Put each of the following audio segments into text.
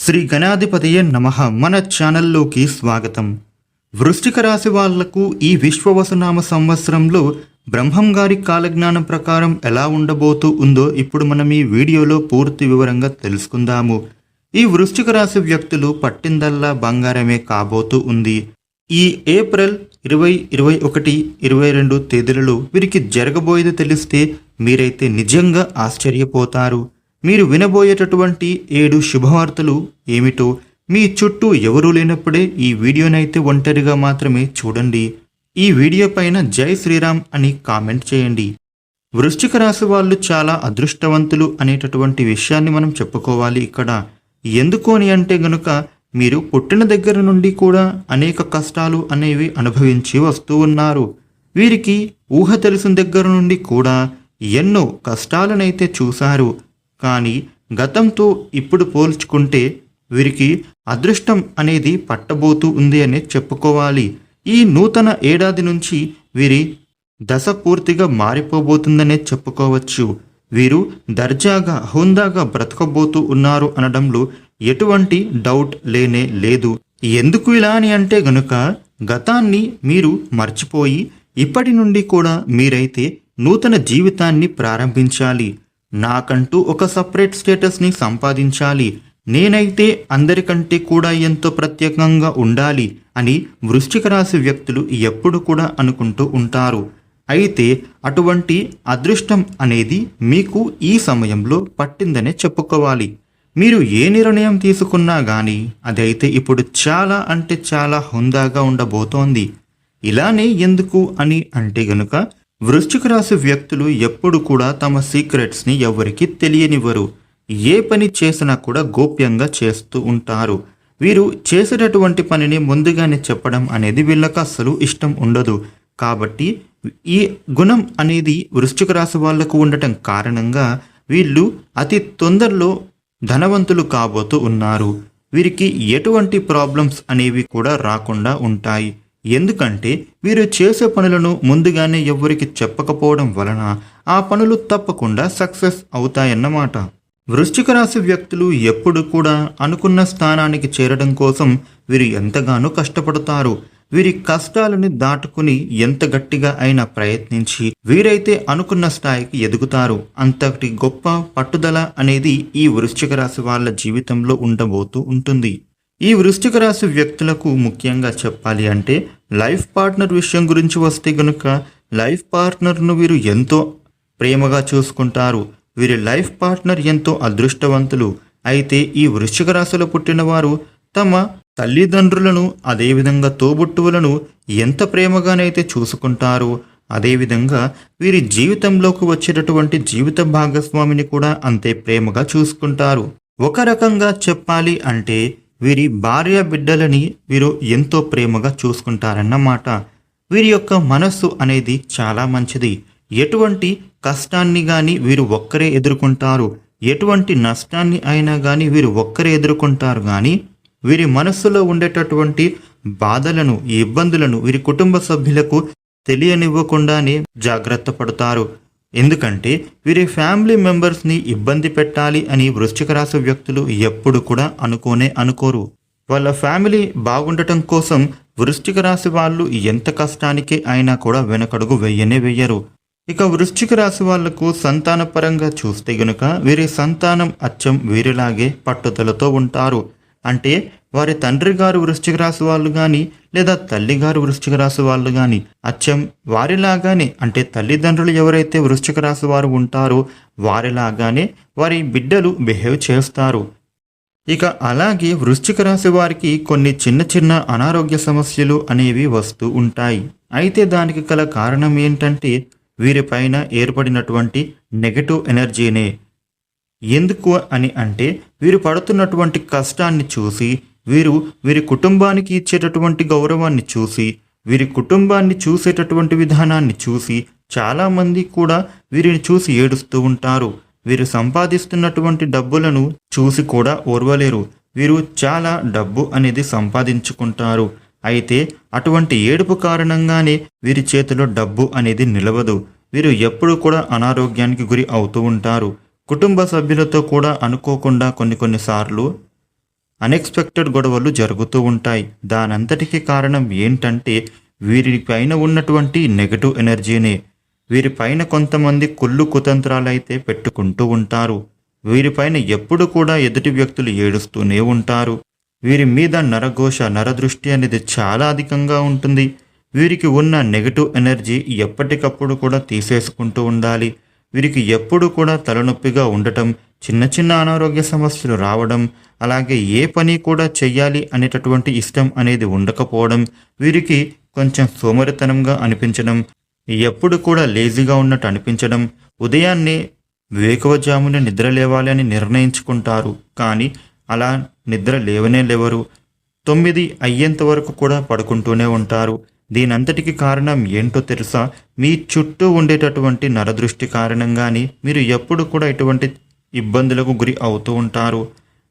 శ్రీ గణాధిపతయే నమః. మన ఛానల్లోకి స్వాగతం. వృశ్చిక రాశి వాళ్లకు ఈ విశ్వవసునామ సంవత్సరంలో బ్రహ్మం గారి కాలజ్ఞానం ప్రకారం ఎలా ఉండబోతూ ఉందో ఇప్పుడు మనం ఈ వీడియోలో పూర్తి వివరంగా తెలుసుకుందాము. ఈ వృశ్చిక రాశి వ్యక్తులు పట్టిందల్లా బంగారమే కాబోతూ ఉంది. ఈ ఏప్రిల్ 20, 21, 22 తేదీలలో వీరికి జరగబోయేది తెలిస్తే మీరైతే నిజంగా ఆశ్చర్యపోతారు. మీరు వినబోయేటటువంటి 7 శుభవార్తలు ఏమిటో మీ చుట్టూ ఎవరూ లేనప్పుడే ఈ వీడియోనైతే ఒంటరిగా మాత్రమే చూడండి. ఈ వీడియో పైన జై శ్రీరామ్ అని కామెంట్ చేయండి. వృశ్చిక రాశి వాళ్ళు చాలా అదృష్టవంతులు అనేటటువంటి విషయాన్ని మనం చెప్పుకోవాలి ఇక్కడ. ఎందుకు అని అంటే గనుక మీరు పుట్టిన దగ్గర నుండి కూడా అనేక కష్టాలు అనేవి అనుభవించి వస్తూ ఉన్నారు. వీరికి ఊహ తెలిసిన దగ్గర నుండి కూడా ఎన్నో కష్టాలనైతే చూశారు. కానీ గతంతో ఇప్పుడు పోల్చుకుంటే వీరికి అదృష్టం అనేది పట్టబోతూ ఉంది అని చెప్పుకోవాలి. ఈ నూతన ఏడాది నుంచి వీరి దశ పూర్తిగా మారిపోబోతుందనే చెప్పుకోవచ్చు. వీరు దర్జాగా హుందాగా బ్రతకబోతూ ఉన్నారు అనడంలో ఎటువంటి డౌట్ లేనే లేదు. ఎందుకు ఇలా అని అంటే గనుక గతాన్ని మీరు మర్చిపోయి ఇప్పటి నుండి కూడా మీరైతే నూతన జీవితాన్ని ప్రారంభించాలి. నాకంటూ ఒక సపరేట్ స్టేటస్ని సంపాదించాలి, నేనైతే అందరికంటే కూడా ఎంతో ప్రత్యేకంగా ఉండాలి అని వృశ్చిక రాశి వ్యక్తులు ఎప్పుడు కూడా అనుకుంటూ ఉంటారు. అయితే అటువంటి అదృష్టం అనేది మీకు ఈ సమయంలో పట్టిందనే చెప్పుకోవాలి. మీరు ఏ నిర్ణయం తీసుకున్నా కానీ అదైతే ఇప్పుడు చాలా అంటే చాలా హుందాగా ఉండబోతోంది. ఇలానే ఎందుకు అని అంటే గనుక వృశ్చిక రాశి వ్యక్తులు ఎప్పుడు కూడా తమ సీక్రెట్స్ని ఎవరికి తెలియనివ్వరు. ఏ పని చేసినా కూడా గోప్యంగా చేస్తూ ఉంటారు. వీరు చేసేటటువంటి పనిని ముందుగానే చెప్పడం అనేది వీళ్ళకి అస్సలు ఇష్టం ఉండదు. కాబట్టి ఈ గుణం అనేది వృశ్చిక రాశి వాళ్లకు ఉండటం కారణంగా వీళ్ళు అతి తొందరలో ధనవంతులు కాబోతూ ఉన్నారు. వీరికి ఎటువంటి ప్రాబ్లమ్స్ అనేవి కూడా రాకుండా ఉంటాయి. ఎందుకంటే వీరు చేసే పనులను ముందుగానే ఎవరికి చెప్పకపోవడం వలన ఆ పనులు తప్పకుండా సక్సెస్ అవుతాయన్నమాట. వృశ్చిక రాశి వ్యక్తులు ఎప్పుడు కూడా అనుకున్న స్థానానికి చేరడం కోసం వీరు ఎంతగానో కష్టపడతారు. వీరి కష్టాలని దాటుకుని ఎంత గట్టిగా అయినా ప్రయత్నించి వీరైతే అనుకున్న స్థాయికి ఎదుగుతారు. అంతటి గొప్ప పట్టుదల అనేది ఈ వృశ్చిక రాశి వాళ్ళ జీవితంలో ఉండబోతూ ఉంటుంది. ఈ వృశ్చిక రాశి వ్యక్తులకు ముఖ్యంగా చెప్పాలి అంటే లైఫ్ పార్ట్నర్ విషయం గురించి వస్తే గనుక లైఫ్ పార్ట్నర్ను వీరు ఎంతో ప్రేమగా చూసుకుంటారు. వీరి లైఫ్ పార్ట్నర్ ఎంతో అదృష్టవంతులు. అయితే ఈ వృశ్చిక రాశిలో పుట్టిన వారు తమ తల్లిదండ్రులను అదేవిధంగా తోబుట్టువులను ఎంత ప్రేమగానైతే చూసుకుంటారో అదేవిధంగా వీరి జీవితంలోకి వచ్చేటటువంటి జీవిత భాగస్వామిని కూడా అంతే ప్రేమగా చూసుకుంటారు. ఒక రకంగా చెప్పాలి అంటే వీరి భార్య బిడ్డలని వీరు ఎంతో ప్రేమగా చూసుకుంటారన్నమాట. వీరి యొక్క మనస్సు అనేది చాలా మంచిది. ఎటువంటి కష్టాన్ని కానీ వీరు ఒక్కరే ఎదుర్కొంటారు. ఎటువంటి నష్టాన్ని అయినా కానీ వీరు ఒక్కరే ఎదుర్కొంటారు. కానీ వీరి మనస్సులో ఉండేటటువంటి బాధలను ఇబ్బందులను వీరి కుటుంబ సభ్యులకు తెలియనివ్వకుండానే జాగ్రత్త పడతారు. ఎందుకంటే వీరి ఫ్యామిలీ మెంబర్స్ని ఇబ్బంది పెట్టాలి అని వృశ్చిక రాశి వ్యక్తులు ఎప్పుడు కూడా అనుకోరు. వాళ్ళ ఫ్యామిలీ బాగుండటం కోసం వృశ్చిక రాశి వాళ్ళు ఎంత కష్టానికి అయినా కూడా వెనకడుగు వెయ్యరు. ఇక వృశ్చిక రాశి వాళ్లకు సంతానపరంగా చూస్తే గనుక వీరి సంతానం అచ్చం వీరిలాగే పట్టుదలతో ఉంటారు. అంటే వారి తండ్రి గారు వృశ్చిక రాశి వాళ్ళు కానీ లేదా తల్లి గారు వృశ్చిక రాశి వాళ్ళు కానీ అచ్చం వారిలాగానే, అంటే తల్లిదండ్రులు ఎవరైతే వృశ్చిక రాశి వారు ఉంటారో వారిలాగానే వారి బిడ్డలు బిహేవ్ చేస్తారు. ఇక అలాగే వృశ్చిక రాశి వారికి కొన్ని చిన్న చిన్న అనారోగ్య సమస్యలు అనేవి వస్తూ ఉంటాయి. అయితే దానికి గల కారణం ఏంటంటే వీరిపైన ఏర్పడినటువంటి నెగటివ్ ఎనర్జీనే. ఎందుకు అని అంటే వీరు పడుతున్నటువంటి కష్టాన్ని చూసి వీరి కుటుంబానికి ఇచ్చేటటువంటి గౌరవాన్ని చూసి వీరి కుటుంబాన్ని చూసేటటువంటి విధానాన్ని చూసి చాలామంది కూడా వీరిని చూసి ఏడుస్తూ ఉంటారు. వీరు సంపాదిస్తున్నటువంటి డబ్బులను చూసి కూడా ఓర్వలేరు. వీరు చాలా డబ్బు అనేది సంపాదించుకుంటారు. అయితే అటువంటి ఏడుపు కారణంగానే వీరి చేతిలో డబ్బు అనేది నిలవదు. వీరు ఎప్పుడు కూడా అనారోగ్యానికి గురి అవుతూ ఉంటారు. కుటుంబ సభ్యులతో కూడా అనుకోకుండా కొన్నిసార్లు అన్ఎక్స్పెక్టెడ్ గొడవలు జరుగుతూ ఉంటాయి. దానంతటికీ కారణం ఏంటంటే వీరిపైన ఉన్నటువంటి నెగటివ్ ఎనర్జీనే. వీరిపైన కొంతమంది కుళ్ళు కుతంత్రాలైతే పెట్టుకుంటూ ఉంటారు. వీరిపైన ఎప్పుడు కూడా ఎదుటి వ్యక్తులు ఏడుస్తూనే ఉంటారు. వీరి మీద నరఘోష నరదృష్టి అనేది చాలా అధికంగా ఉంటుంది. వీరికి ఉన్న నెగటివ్ ఎనర్జీ ఎప్పటికప్పుడు కూడా తీసేసుకుంటూ ఉండాలి. వీరికి ఎప్పుడు కూడా తలనొప్పిగా ఉండటం, చిన్న చిన్న అనారోగ్య సమస్యలు రావడం, అలాగే ఏ పని కూడా చెయ్యాలి అనేటటువంటి ఇష్టం అనేది ఉండకపోవడం, వీరికి కొంచెం సోమరితనంగా అనిపించడం, ఎప్పుడు కూడా లేజీగా ఉన్నట్టు అనిపించడం, ఉదయాన్నే వేకువజామున నిద్ర లేవాలి అని నిర్ణయించుకుంటారు. కానీ అలా నిద్ర లేవరు. 9 అయ్యేంత వరకు కూడా పడుకుంటూనే ఉంటారు. దీనంతటికి కారణం ఏంటో తెలుసా? మీ చుట్టూ ఉండేటటువంటి నరదృష్టి కారణంగానే మీరు ఎప్పుడు కూడా ఇటువంటి ఇబ్బందులకు గురి అవుతూ ఉంటారు.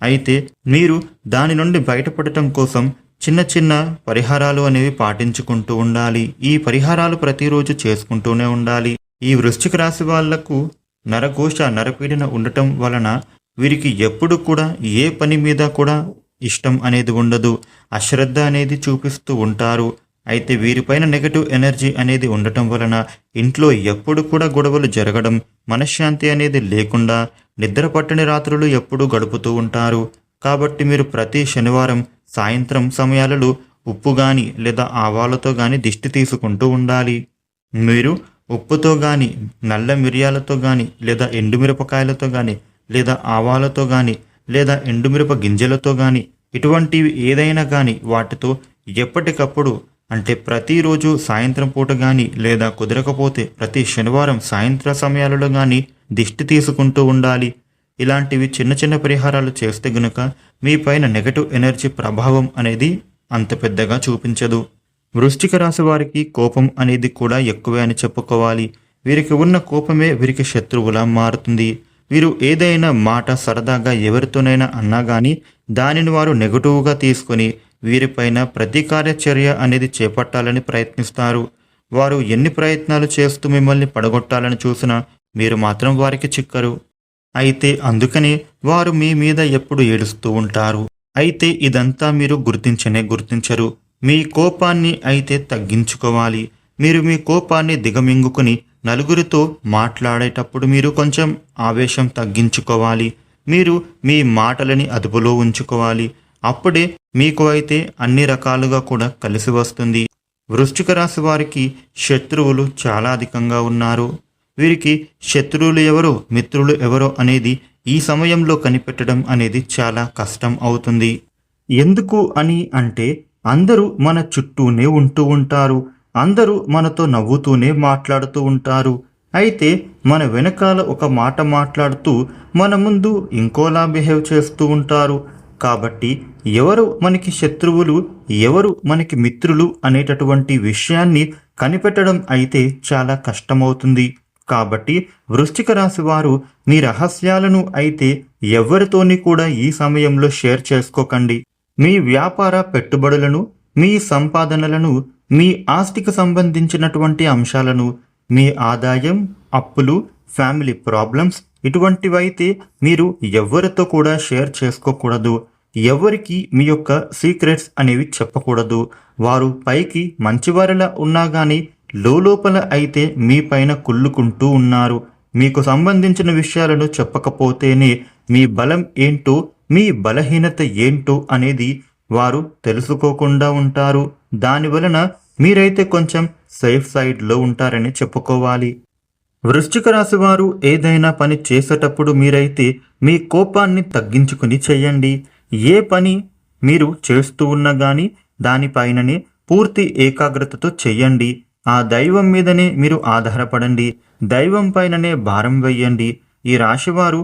అయితే మీరు దాని నుండి బయటపడటం కోసం చిన్న చిన్న పరిహారాలు అనేవి పాటించుకుంటూ ఉండాలి. ఈ పరిహారాలు ప్రతిరోజు చేసుకుంటూనే ఉండాలి. ఈ వృశ్చిక రాశి వాళ్లకు నరఘోష నరపీడన ఉండటం వలన వీరికి ఎప్పుడు కూడా ఏ పని మీద కూడా ఇష్టం అనేది ఉండదు. అశ్రద్ధ అనేది చూపిస్తూ ఉంటారు. అయితే వీరిపైన నెగటివ్ ఎనర్జీ అనేది ఉండటం వలన ఇంట్లో ఎప్పుడు కూడా గొడవలు జరగడం, మనశ్శాంతి అనేది లేకుండా నిద్ర పట్టని రాత్రులు ఎప్పుడూ గడుపుతూ ఉంటారు. కాబట్టి మీరు ప్రతి శనివారం సాయంత్రం సమయాలలో ఉప్పు కానీ లేదా ఆవాలతో కానీ దిష్టి తీసుకుంటూ ఉండాలి. మీరు ఉప్పుతో కానీ నల్ల మిరియాలతో కానీ లేదా ఎండుమిరపకాయలతో కానీ లేదా ఆవాలతో కానీ లేదా ఎండుమిరప గింజలతో కానీ ఇటువంటివి ఏదైనా కానీ వాటితో ఎప్పటికప్పుడు అంటే ప్రతిరోజు సాయంత్రం పూట కానీ లేదా కుదరకపోతే ప్రతి శనివారం సాయంత్ర సమయాలలో కానీ దిష్టి తీసుకుంటూ ఉండాలి. ఇలాంటివి చిన్న చిన్న పరిహారాలు చేస్తే గనుక మీ పైన నెగటివ్ ఎనర్జీ ప్రభావం అనేది అంత పెద్దగా చూపించదు. వృశ్చిక రాశి వారికి కోపం అనేది కూడా ఎక్కువే అని చెప్పుకోవాలి. వీరికి ఉన్న కోపమే వీరికి శత్రువులా మారుతుంది. వీరు ఏదైనా మాట సరదాగా ఎవరితోనైనా అన్నా కానీ దానిని వారు నెగటివ్గా తీసుకొని వీరిపైన ప్రతీకార చర్య అనేది చేపట్టాలని ప్రయత్నిస్తారు. వారు ఎన్ని ప్రయత్నాలు చేస్తూ మిమ్మల్ని పడగొట్టాలని చూసినా మీరు మాత్రం వారికి చిక్కరు. అయితే అందుకని వారు మీ మీద ఎప్పుడు ఏడుస్తూ ఉంటారు. అయితే ఇదంతా మీరు గుర్తించరు. మీ కోపాన్ని అయితే తగ్గించుకోవాలి. మీరు మీ కోపాన్ని దిగమింగుకుని నలుగురితో మాట్లాడేటప్పుడు మీరు కొంచెం ఆవేశం తగ్గించుకోవాలి. మీరు మీ మాటలని అదుపులో ఉంచుకోవాలి. అప్పుడే మీకు అయితే అన్ని రకాలుగా కూడా కలిసి వస్తుంది. వృశ్చిక రాశి వారికి శత్రువులు చాలా అధికంగా ఉన్నారు. వీరికి శత్రువులు ఎవరో మిత్రులు ఎవరో అనేది ఈ సమయంలో కనిపెట్టడం అనేది చాలా కష్టం అవుతుంది. ఎందుకు అని అంటే అందరూ మన చుట్టూనే ఉంటూ ఉంటారు. అందరూ మనతో నవ్వుతూనే మాట్లాడుతూ ఉంటారు. అయితే మన వెనకాల ఒక మాట మాట్లాడుతూ మన ముందు ఇంకోలా బిహేవ్ చేస్తూ ఉంటారు. కాబట్టి ఎవరు మనకి శత్రువులు ఎవరు మనకి మిత్రులు అనేటటువంటి విషయాన్ని కనిపెట్టడం అయితే చాలా కష్టమవుతుంది. కాబట్టి వృశ్చిక రాశి వారు మీ రహస్యాలను అయితే ఎవరితోని కూడా ఈ సమయంలో షేర్ చేసుకోకండి. మీ వ్యాపార పెట్టుబడులను, మీ సంపాదనలను, మీ ఆస్తికి సంబంధించినటువంటి అంశాలను, మీ ఆదాయం, అప్పులు, ఫ్యామిలీ ప్రాబ్లమ్స్ ఇటువంటివైతే మీరు ఎవరితో కూడా షేర్ చేసుకోకూడదు. ఎవరికి మీ యొక్క సీక్రెట్స్ అనేవి చెప్పకూడదు. వారు పైకి మంచివారిలా ఉన్నా కానీ లోపల అయితే మీ పైన కుళ్ళుకుంటూ ఉన్నారు. మీకు సంబంధించిన విషయాలను చెప్పకపోతేనే మీ బలం ఏంటో మీ బలహీనత ఏంటో అనేది వారు తెలుసుకోకుండా ఉంటారు. దానివలన మీరైతే కొంచెం సేఫ్ సైడ్లో ఉంటారని చెప్పుకోవాలి. వృశ్చిక రాశి వారు ఏదైనా పని చేసేటప్పుడు మీరైతే మీ కోపాన్ని తగ్గించుకుని చేయండి. ఏ పని మీరు చేస్తూ ఉన్నా కానీ దానిపైననే పూర్తి ఏకాగ్రతతో చెయ్యండి. ఆ దైవం మీదనే మీరు ఆధారపడండి. దైవం పైననే భారం వేయండి. ఈ రాశివారు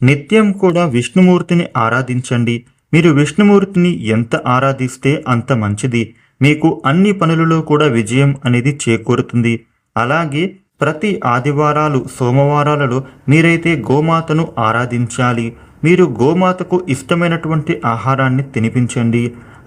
నిత్యం కూడా విష్ణుమూర్తిని ఆరాధించండి. మీరు విష్ణుమూర్తిని ఎంత ఆరాధిస్తే అంత మంచిది. మీకు అన్ని పనులలో కూడా విజయం అనేది చేకూరుతుంది. అలాగే ప్రతి ఆదివారాలు సోమవారాలలో మీరైతే గోమాతను ఆరాధించాలి. మీరు గోమాతకు ఇష్టమైనటువంటి ఆహారాన్ని తినిపించండి.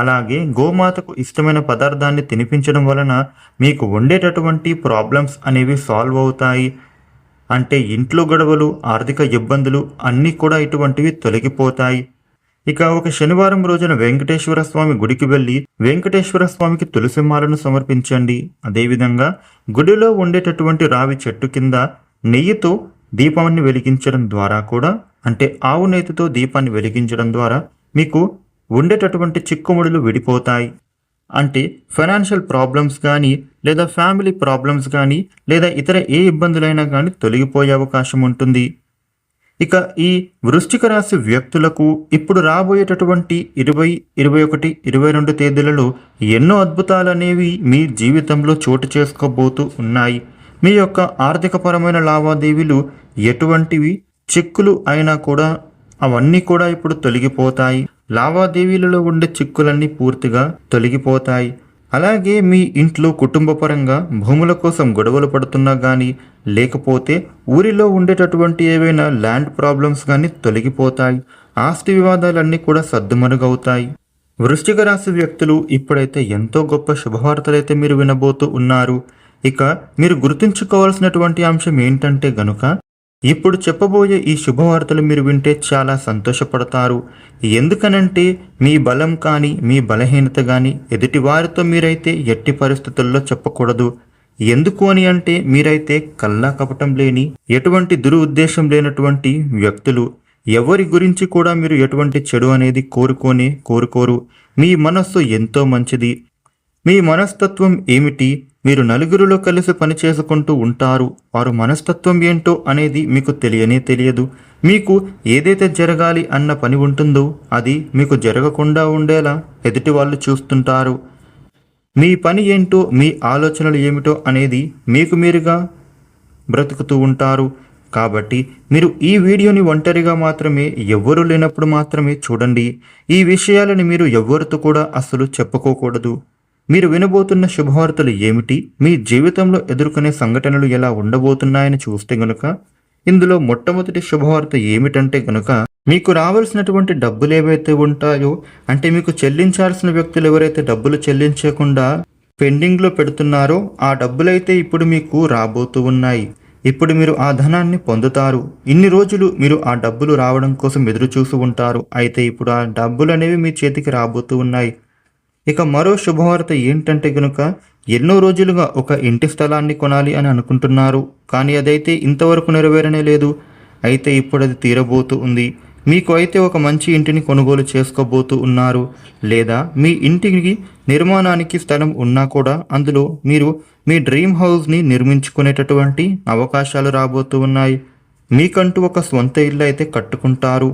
అలాగే గోమాతకు ఇష్టమైన పదార్థాన్ని తినిపించడం వలన మీకు ఉండేటటువంటి ప్రాబ్లమ్స్ అనేవి సాల్వ్ అవుతాయి. అంటే ఇంట్లో గొడవలు, ఆర్థిక ఇబ్బందులు అన్నీ కూడా ఇటువంటివి తొలగిపోతాయి. ఇక ఒక శనివారం రోజున వెంకటేశ్వర స్వామి గుడికి వెళ్లి వెంకటేశ్వర స్వామికి తులసి మాలను సమర్పించండి. అదేవిధంగా గుడిలో ఉండేటటువంటి రావి చెట్టు కింద నెయ్యితో దీపాన్ని వెలిగించడం ద్వారా కూడా, అంటే ఆవు నేతితో దీపాన్ని వెలిగించడం ద్వారా మీకు ఉండేటటువంటి చిక్కుముడులు విడిపోతాయి. అంటే ఫైనాన్షియల్ ప్రాబ్లమ్స్ కానీ, లేదా ఫ్యామిలీ ప్రాబ్లమ్స్ కానీ, లేదా ఇతర ఏ ఇబ్బందులైనా కానీ తొలగిపోయే అవకాశం ఉంటుంది. ఇక ఈ వృశ్చిక రాశి వ్యక్తులకు ఇప్పుడు రాబోయేటటువంటి 20, 21, 22 తేదీలలో ఎన్నో అద్భుతాలనేవి మీ జీవితంలో చోటు చేసుకోబోతూ ఉన్నాయి. మీ యొక్క ఆర్థికపరమైన లావాదేవీలు ఎటువంటివి చిక్కులు అయినా కూడా అవన్నీ కూడా ఇప్పుడు తొలగిపోతాయి. లావాదేవీలలో ఉండే చిక్కులన్నీ పూర్తిగా తొలగిపోతాయి. అలాగే మీ ఇంట్లో కుటుంబపరంగా భూముల కోసం గొడవలు పడుతున్నా కానీ, లేకపోతే ఊరిలో ఉండేటటువంటి ఏవైనా ల్యాండ్ ప్రాబ్లమ్స్ కానీ తొలగిపోతాయి. ఆస్తి వివాదాలన్నీ కూడా సద్దుమరుగవుతాయి. వృశ్చిక రాశి వ్యక్తులు ఇప్పుడైతే ఎంతో గొప్ప శుభవార్తలైతే మీరు వినబోతూ ఉన్నారు. ఇక మీరు గుర్తుంచుకోవాల్సినటువంటి అంశం ఏంటంటే గనుక, ఇప్పుడు చెప్పబోయే ఈ శుభవార్తలు మీరు వింటే చాలా సంతోషపడతారు. ఎందుకనంటే మీ బలం కానీ, మీ బలహీనత కానీ ఎదుటి వారితో మీరైతే ఎట్టి పరిస్థితుల్లో చెప్పకూడదు. ఎందుకు అని అంటే మీరైతే కల్లా కపటం లేని, ఎటువంటి దురుద్దేశం లేనటువంటి వ్యక్తులు. ఎవరి గురించి కూడా మీరు ఎటువంటి చెడు అనేది కోరుకోరు. మీ మనస్సు ఎంతో మంచిది. మీ మనస్తత్వం ఏమిటి? మీరు నలుగురిలో కలిసి పనిచేసుకుంటూ ఉంటారు. వారు మనస్తత్వం ఏంటో అనేది మీకు తెలియదు. మీకు ఏదైతే జరగాలి అన్న పని ఉంటుందో అది మీకు జరగకుండా ఉండేలా ఎదుటి వాళ్ళు చూస్తుంటారు. మీ పని ఏంటో, మీ ఆలోచనలు ఏమిటో అనేది మీకు మీరుగా బ్రతుకుతూ ఉంటారు. కాబట్టి మీరు ఈ వీడియోని ఒంటరిగా మాత్రమే, ఎవ్వరూ లేనప్పుడు మాత్రమే చూడండి. ఈ విషయాలను మీరు ఎవ్వరితో కూడా అస్సలు చెప్పుకోకూడదు. మీరు వినబోతున్న శుభవార్తలు ఏమిటి, మీ జీవితంలో ఎదుర్కొనే సంఘటనలు ఎలా ఉండబోతున్నాయని చూస్తే గనుక, ఇందులో మొట్టమొదటి శుభవార్త ఏమిటంటే గనుక, మీకు రావాల్సినటువంటి డబ్బులు ఏవైతే ఉంటాయో, అంటే మీకు చెల్లించాల్సిన వ్యక్తులు ఎవరైతే డబ్బులు చెల్లించకుండా పెండింగ్లో పెడుతున్నారో ఆ డబ్బులైతే ఇప్పుడు మీకు రాబోతూ ఉన్నాయి. ఇప్పుడు మీరు ఆ ధనాన్ని పొందుతారు. ఇన్ని రోజులు మీరు ఆ డబ్బులు రావడం కోసం ఎదురు చూస్తూ ఉంటారు. అయితే ఇప్పుడు ఆ డబ్బులు అనేవి మీ చేతికి రాబోతూ ఉన్నాయి. ఇక మరో శుభవార్త ఏంటంటే గనుక, ఎన్నో రోజులుగా ఒక ఇంటి స్థలాన్ని కొనాలి అని అనుకుంటున్నారు. కానీ అదైతే ఇంతవరకు నెరవేరనే లేదు. అయితే ఇప్పుడు అది తీరబోతూ ఉంది. మీకు అయితే ఒక మంచి ఇంటిని కొనుగోలు చేసుకోబోతూ ఉన్నారు. లేదా మీ ఇంటికి నిర్మాణానికి స్థలం ఉన్నా కూడా అందులో మీరు మీ డ్రీమ్ హౌస్ని నిర్మించుకునేటటువంటి అవకాశాలు రాబోతూ ఉన్నాయి. మీకంటూ ఒక స్వంత ఇల్లు అయితే కట్టుకుంటారు.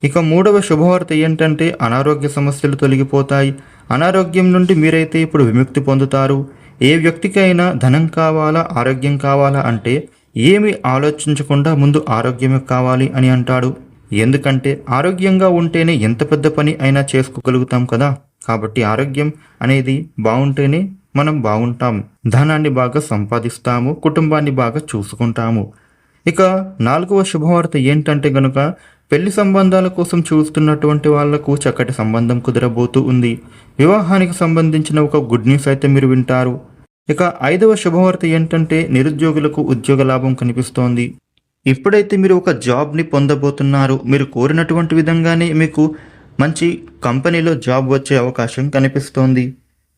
ఇక మూడవ శుభవార్త ఏంటంటే, అనారోగ్య సమస్యలు తొలగిపోతాయి. అనారోగ్యం నుండి మీరైతే ఇప్పుడు విముక్తి పొందుతారు. ఏ వ్యక్తికైనా ధనం కావాలా, ఆరోగ్యం కావాలా అంటే ఏమి ఆలోచించకుండా ముందు ఆరోగ్యమే కావాలి అని అంటాడు. ఎందుకంటే ఆరోగ్యంగా ఉంటేనే ఎంత పెద్ద పని అయినా చేసుకోగలుగుతాం కదా. కాబట్టి ఆరోగ్యం అనేది బాగుంటేనే మనం బాగుంటాం, ధనాన్ని బాగా సంపాదిస్తాము, కుటుంబాన్ని బాగా చూసుకుంటాము. ఇక నాలుగవ శుభవార్త ఏంటంటే గనుక, పెళ్లి సంబంధాల కోసం చూస్తున్నటువంటి వాళ్లకు చక్కటి సంబంధం కుదరబోతూ ఉంది. వివాహానికి సంబంధించిన ఒక గుడ్ న్యూస్ అయితే మీరు వింటారు. ఇక ఐదవ శుభవార్త ఏంటంటే, నిరుద్యోగులకు ఉద్యోగ లాభం కనిపిస్తోంది. ఇప్పుడైతే మీరు ఒక జాబ్ని పొందబోతున్నారు. మీరు కోరినటువంటి విధంగానే మీకు మంచి కంపెనీలో జాబ్ వచ్చే అవకాశం కనిపిస్తోంది.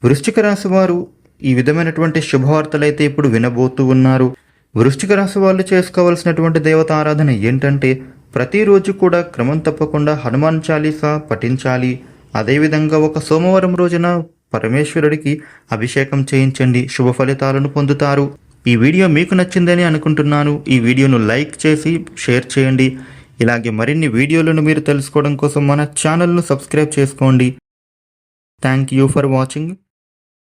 వృశ్చిక రాశి వారు ఈ విధమైనటువంటి శుభవార్తలైతే ఇప్పుడు వినబోతూ ఉన్నారు. వృశ్చిక రాశి వాళ్ళు చేసుకోవాల్సినటువంటి దేవత ఆరాధన ఏంటంటే, ప్రతిరోజు కూడా క్రమం తప్పకుండా హనుమాన్ చాలీసా పఠించాలి. అదేవిధంగా ఒక సోమవారం రోజున పరమేశ్వరుడికి అభిషేకం చేయించండి. శుభ ఫలితాలను పొందుతారు. ఈ వీడియో మీకు నచ్చిందని అనుకుంటున్నాను. ఈ వీడియోను లైక్ చేసి షేర్ చేయండి. ఇలాగే మరిన్ని వీడియోలను మీరు తెలుసుకోవడం కోసం మన ఛానల్ను సబ్స్క్రైబ్ చేసుకోండి. Thank you for watching.